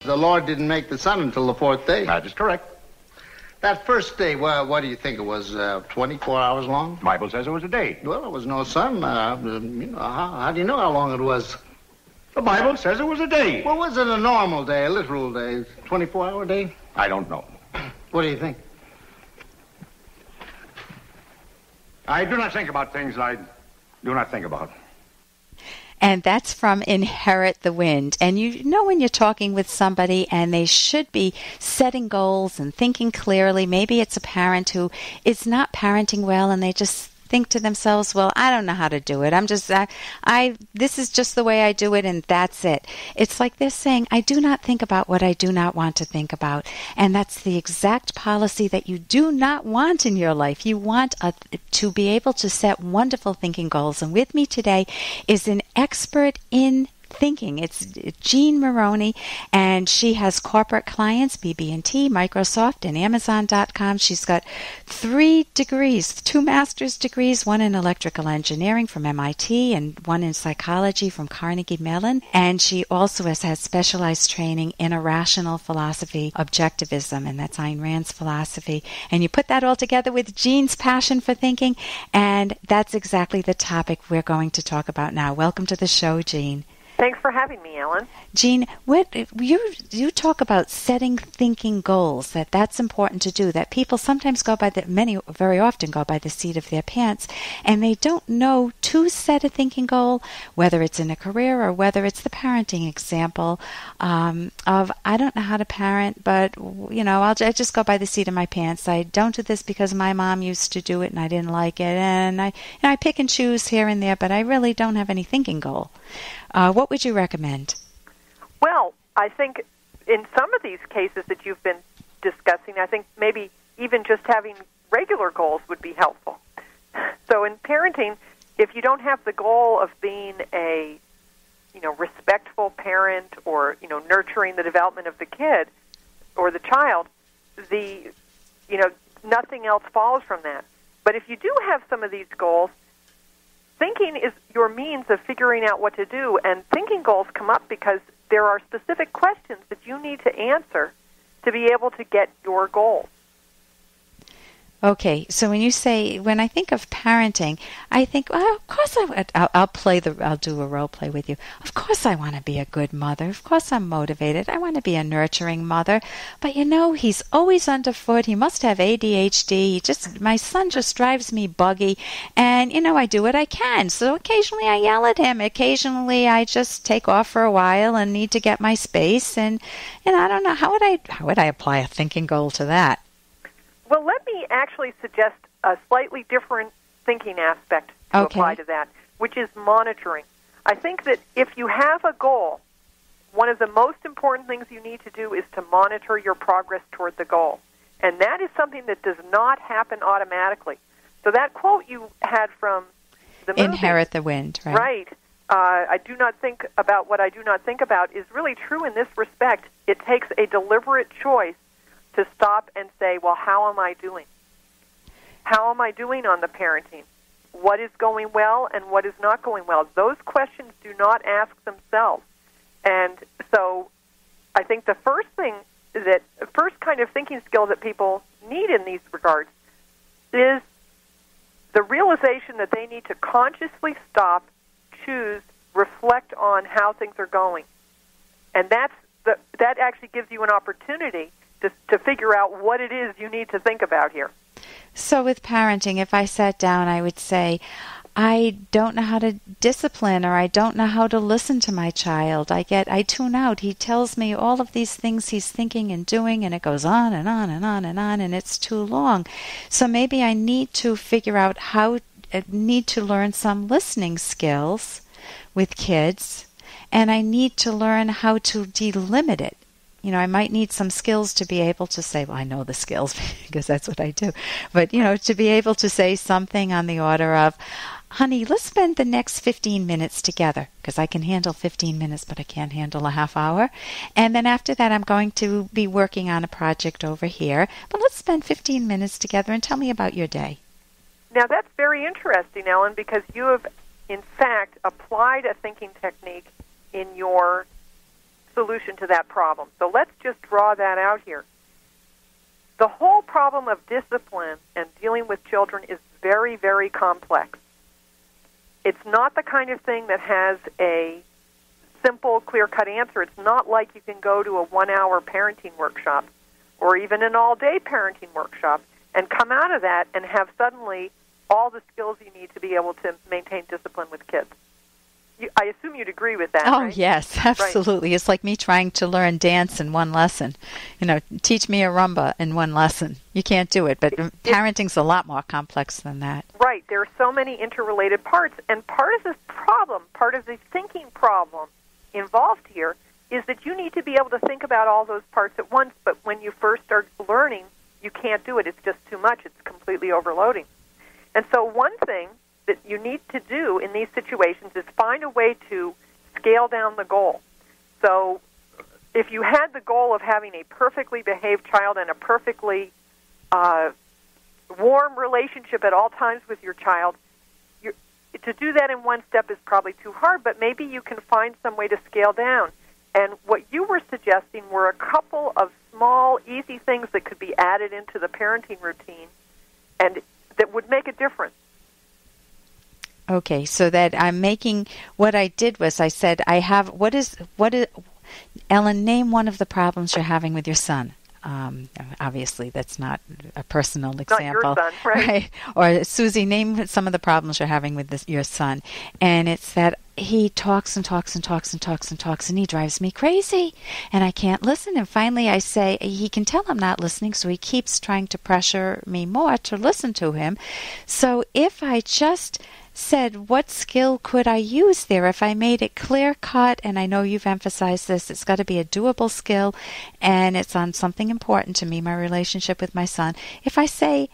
The Lord didn't make the sun until the fourth day. That is correct. That first day, well, what do you think it was, 24 hours long? The Bible says it was a day. Well, there was no sun. How do you know how long it was? The Bible says it was a day. Well, was it a normal day, a literal day, 24-hour day? I don't know. What do you think? I do not think about things I do not think about. And that's from Inherit the Wind. And you know when you're talking with somebody and they should be setting goals and thinking clearly, maybe it's a parent who is not parenting well and they just think to themselves, well, I don't know how to do it. This is just the way I do it and that's it. It's like they're saying, I do not think about what I do not want to think about. And that's the exact policy that you do not want in your life. You want to be able to set wonderful thinking goals. And with me today is an expert in thinking. It's Jean Moroney, and she has corporate clients, BB&T, Microsoft, and Amazon.com. She's got 3 degrees, 2 master's degrees, one in electrical engineering from MIT and one in psychology from Carnegie Mellon. And she also has had specialized training in irrational philosophy, objectivism, and that's Ayn Rand's philosophy. And you put that all together with Jean's passion for thinking, and that's exactly the topic we're going to talk about now. Welcome to the show, Jean. Thanks for having me, Ellen. Jean, you talk about setting thinking goals, that's important to do, that people sometimes very often go by the seat of their pants, and they don't know to set a thinking goal, whether it's in a career or whether it's the parenting example of, I don't know how to parent, but, I just go by the seat of my pants. I don't do this because my mom used to do it and I didn't like it, and I pick and choose here and there, but I really don't have any thinking goal. What would you recommend? Well, I think in some of these cases that you've been discussing, I think maybe even just having regular goals would be helpful. So in parenting, if you don't have the goal of being a, respectful parent or, nurturing the development of the kid or the child, nothing else follows from that. But if you do have some of these goals, thinking is your means of figuring out what to do, and thinking goals come up because there are specific questions that you need to answer to be able to get your goals. Okay, so when I think of parenting, I think, well, of course I'll do a role play with you. Of course I want to be a good mother. Of course I'm motivated. I want to be a nurturing mother. But he's always underfoot. He must have ADHD. My son just drives me buggy. And, I do what I can. So occasionally I yell at him. Occasionally I just take off for a while and need to get my space. And, I don't know, how would I apply a thinking goal to that? Well, let me actually suggest a slightly different thinking aspect to apply to that, which is monitoring. I think that if you have a goal, one of the most important things you need to do is to monitor your progress toward the goal. And that is something that does not happen automatically. So that quote you had from the movie, Inherit the Wind, right? Right. I do not think about what I do not think about is really true in this respect. It takes a deliberate choice to stop and say, well, how am I doing? How am I doing on the parenting? What is going well and what is not going well? Those questions do not ask themselves. And so I think the first kind of thinking skill that people need in these regards is the realization that they need to consciously stop, choose, reflect on how things are going. And that actually gives you an opportunity to figure out what it is you need to think about here. So with parenting, if I sat down, I would say, I don't know how to discipline, or I don't know how to listen to my child. I tune out. He tells me all of these things he's thinking and doing, and it goes on and on and on and on, and it's too long. So maybe I need to figure out need to learn some listening skills with kids, and I need to learn how to delimit it. I might need some skills to be able to say, well, I know the skills because that's what I do. But, to be able to say something on the order of, honey, let's spend the next 15 minutes together, because I can handle 15 minutes, but I can't handle a half hour. And then after that, I'm going to be working on a project over here. But let's spend 15 minutes together and tell me about your day. Now, that's very interesting, Ellen, because you have, in fact, applied a thinking technique in your solution to that problem. So let's just draw that out here. The whole problem of discipline and dealing with children is very, very complex. It's not the kind of thing that has a simple, clear-cut answer. It's not like you can go to a 1-hour parenting workshop or even an all-day parenting workshop and come out of that and have suddenly all the skills you need to be able to maintain discipline with kids. I assume you'd agree with that, Oh, right? yes, absolutely. Right. It's like me trying to learn dance in one lesson. Teach me a rumba in one lesson. You can't do it, but parenting's a lot more complex than that. Right. There are so many interrelated parts, and part of this problem, part of the thinking problem involved here is that you need to be able to think about all those parts at once, but when you first start learning, you can't do it. It's just too much. It's completely overloading. And so one thing that you need to do in these situations is find a way to scale down the goal. So if you had the goal of having a perfectly behaved child and a perfectly warm relationship at all times with your child, to do that in one step is probably too hard, but maybe you can find some way to scale down. And what you were suggesting were a couple of small, easy things that could be added into the parenting routine and that would make a difference. Okay, so that I'm making, what I did was I said, what is, Ellen, name one of the problems you're having with your son. Obviously, that's not a personal example. Not your son, right? Or Susie, name some of the problems you're having with your son. And it's that he talks and talks and talks and talks and talks, and he drives me crazy, and I can't listen. And finally I say, he can tell I'm not listening, so he keeps trying to pressure me more to listen to him. So if I just said, what skill could I use there? If I made it clear-cut, and I know you've emphasized this, it's got to be a doable skill, and it's on something important to me, my relationship with my son. If I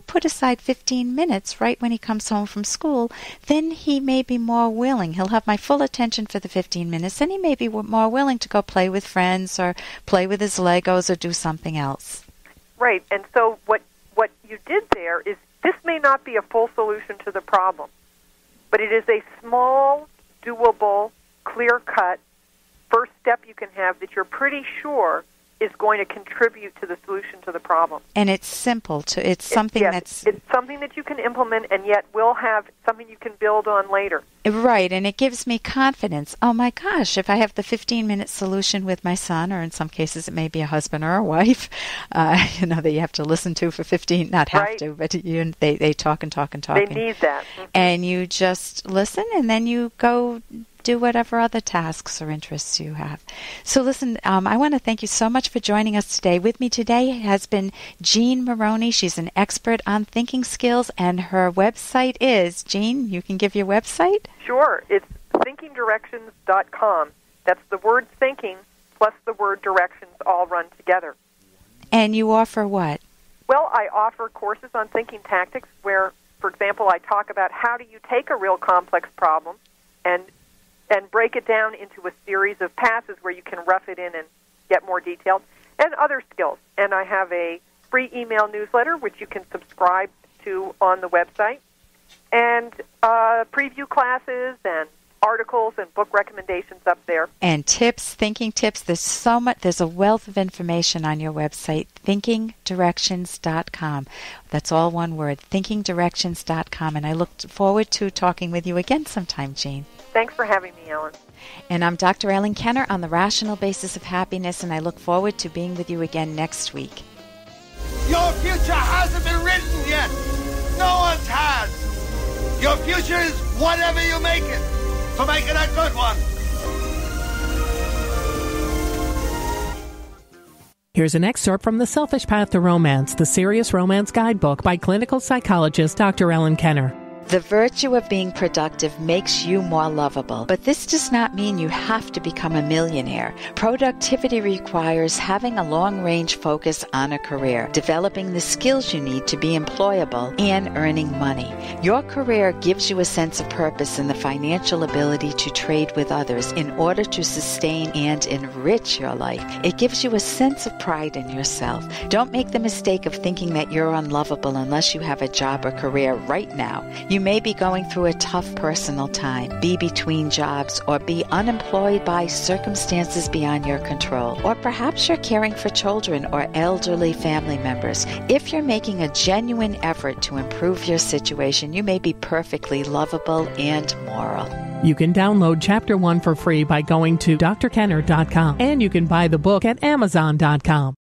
put aside 15 minutes right when he comes home from school, then he may be more willing. He'll have my full attention for the 15 minutes, and he may be more willing to go play with friends or play with his Legos or do something else. Right, and so what you did there is this may not be a full solution to the problem, but it is a small, doable, clear-cut first step you can have that you're pretty sure is going to contribute to the solution to the problem. And it's simple. It's something it's something that you can implement and yet will have something you can build on later. Right, and it gives me confidence. Oh my gosh, if I have the 15-minute solution with my son, or in some cases it may be a husband or a wife, that you have to listen to for 15, not have right. to, but they talk and talk and talk. They need that. Mm-hmm. And you just listen, and then you go do whatever other tasks or interests you have. So listen, I want to thank you so much for joining us today. With me today has been Jean Moroney. She's an expert on thinking skills, and her website is, Jean, you can give your website? Sure. It's thinkingdirections.com. That's the word thinking plus the word directions all run together. And you offer what? Well, I offer courses on thinking tactics where, for example, I talk about how do you take a real complex problem and break it down into a series of passes where you can rough it in and get more detailed, and other skills. And I have a free email newsletter, which you can subscribe to on the website, and preview classes and articles and book recommendations up there. And tips, thinking tips. There's so much. There's a wealth of information on your website, thinkingdirections.com. That's all one word, thinkingdirections.com. And I look forward to talking with you again sometime, Jean. Thanks for having me, Ellen. And I'm Dr. Ellen Kenner on the Rational Basis of Happiness, and I look forward to being with you again next week. Your future hasn't been written yet. No one's has. Your future is whatever you make it. So make it a good one. Here's an excerpt from The Selfish Path to Romance, the Serious Romance Guidebook by clinical psychologist Dr. Ellen Kenner. The virtue of being productive makes you more lovable, but this does not mean you have to become a millionaire. Productivity requires having a long-range focus on a career, developing the skills you need to be employable, and earning money. Your career gives you a sense of purpose and the financial ability to trade with others in order to sustain and enrich your life. It gives you a sense of pride in yourself. Don't make the mistake of thinking that you're unlovable unless you have a job or career right now. You may be going through a tough personal time, be between jobs, or be unemployed by circumstances beyond your control. Or perhaps you're caring for children or elderly family members. If you're making a genuine effort to improve your situation, you may be perfectly lovable and moral. You can download Chapter 1 for free by going to drkenner.com, and you can buy the book at amazon.com.